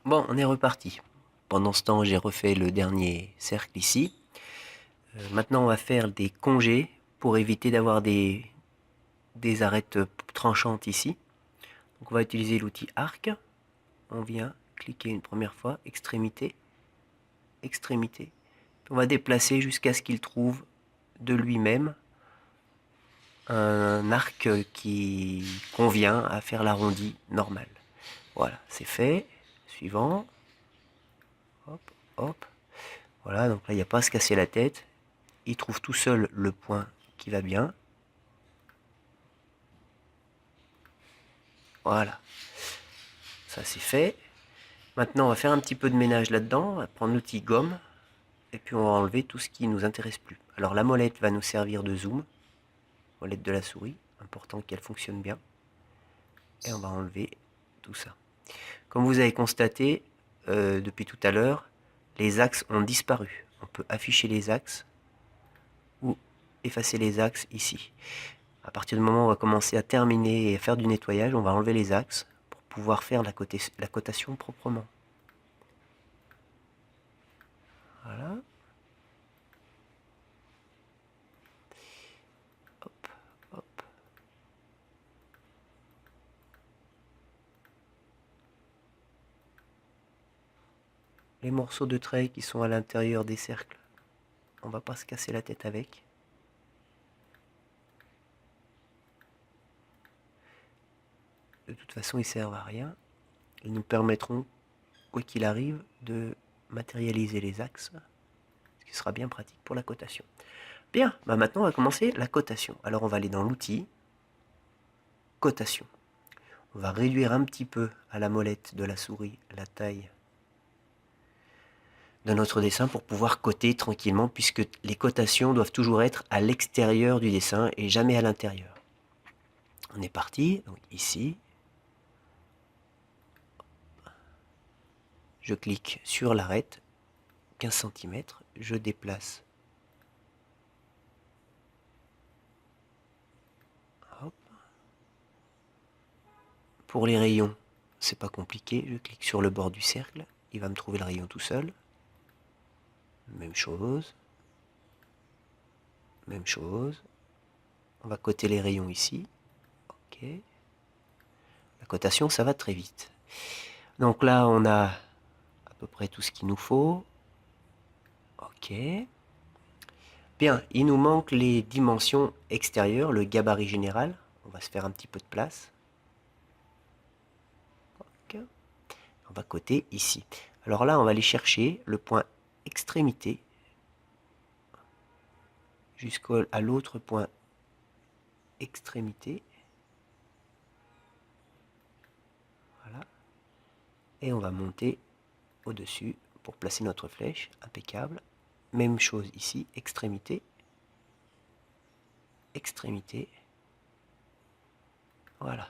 Bon, on est reparti. Pendant ce temps, j'ai refait le dernier cercle ici. Maintenant, on va faire des congés pour éviter d'avoir des arêtes tranchantes ici. Donc, on va utiliser l'outil arc. On vient cliquer une première fois, extrémité, extrémité. On va déplacer jusqu'à ce qu'il trouve de lui-même un arc qui convient à faire l'arrondi normal. Voilà, c'est fait. Suivant. Hop, hop. Voilà, donc là, il n'y a pas à se casser la tête. Il trouve tout seul le point qui va bien. Voilà, ça c'est fait. Maintenant, on va faire un petit peu de ménage là-dedans. On va prendre l'outil gomme. Et puis on va enlever tout ce qui ne nous intéresse plus. Alors la molette va nous servir de zoom. Molette de la souris. Important qu'elle fonctionne bien. Et on va enlever tout ça. Comme vous avez constaté depuis tout à l'heure, les axes ont disparu. On peut afficher les axes ou effacer les axes ici. À partir du moment où on va commencer à terminer et à faire du nettoyage, on va enlever les axes pour pouvoir faire la cotation proprement. Voilà. Hop, hop. Les morceaux de trait qui sont à l'intérieur des cercles, on ne va pas se casser la tête avec. De toute façon, ils servent à rien. Ils nous permettront, quoi qu'il arrive, de matérialiser les axes, ce qui sera bien pratique pour la cotation. Bien, bah maintenant on va commencer la cotation. Alors on va aller dans l'outil, cotation. On va réduire un petit peu à la molette de la souris la taille de notre dessin pour pouvoir coter tranquillement, puisque les cotations doivent toujours être à l'extérieur du dessin et jamais à l'intérieur. On est parti, donc ici, je clique sur l'arête, 15 cm, je déplace. Hop. Pour les rayons, c'est pas compliqué, je clique sur le bord du cercle, il va me trouver le rayon tout seul. Même chose. Même chose. On va coter les rayons ici. Ok. La cotation, ça va très vite. Donc là, on a à peu près tout ce qu'il nous faut. Ok. Bien, il nous manque les dimensions extérieures, le gabarit général. On va se faire un petit peu de place. Ok. On va coter ici. Alors là, on va aller chercher le point extrémité jusqu'à l'autre point extrémité. Voilà. Et on va monter au-dessus pour placer notre flèche. Impeccable. Même chose ici, extrémité. Extrémité. Voilà.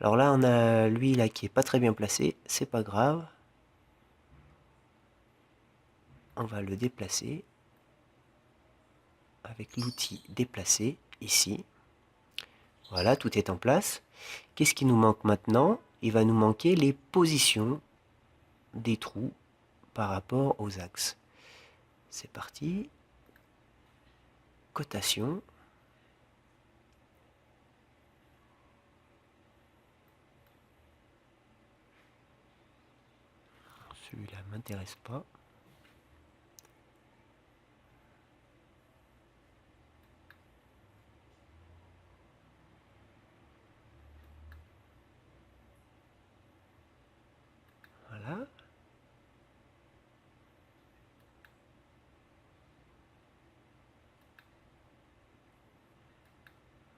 Alors là, on a lui là qui est pas très bien placé. C'est pas grave. On va le déplacer avec l'outil déplacer ici. Voilà, tout est en place. Qu'est-ce qui nous manque maintenant? Il va nous manquer les positions des trous par rapport aux axes. C'est parti. Cotation. Celui-là ne m'intéresse pas. Voilà.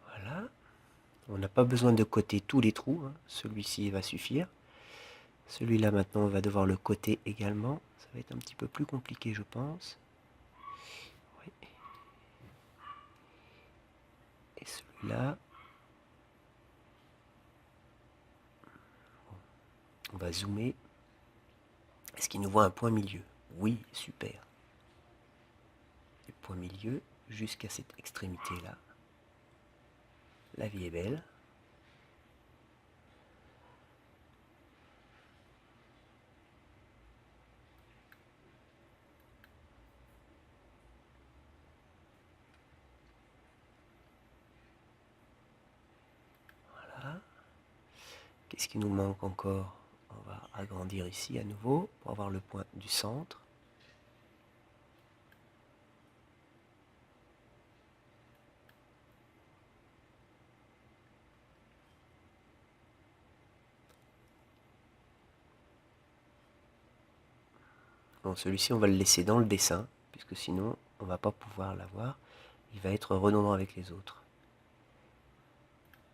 Voilà. On n'a pas besoin de coter tous les trous. Hein. Celui-ci va suffire. Celui-là maintenant on va devoir le coter également. Ça va être un petit peu plus compliqué je pense. Oui. Et celui-là. On va zoomer. Est-ce qu'il nous voit un point milieu? Oui, super. Le point milieu jusqu'à cette extrémité-là. La vie est belle. Qu'est-ce qui nous manque encore? On va agrandir ici à nouveau pour avoir le point du centre. Bon, celui-ci, on va le laisser dans le dessin, puisque sinon, on va pas pouvoir l'avoir. Il va être redondant avec les autres.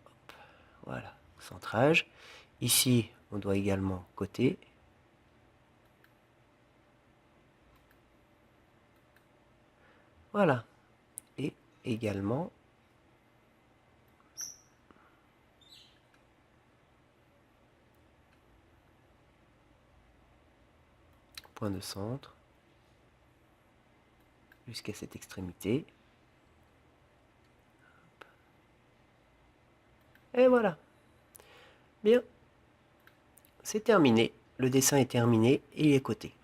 Hop, voilà, centrage. Ici, on doit également coter. Voilà. Et également, point de centre, jusqu'à cette extrémité. Et voilà. Bien. C'est terminé. Le dessin est terminé et il est coté.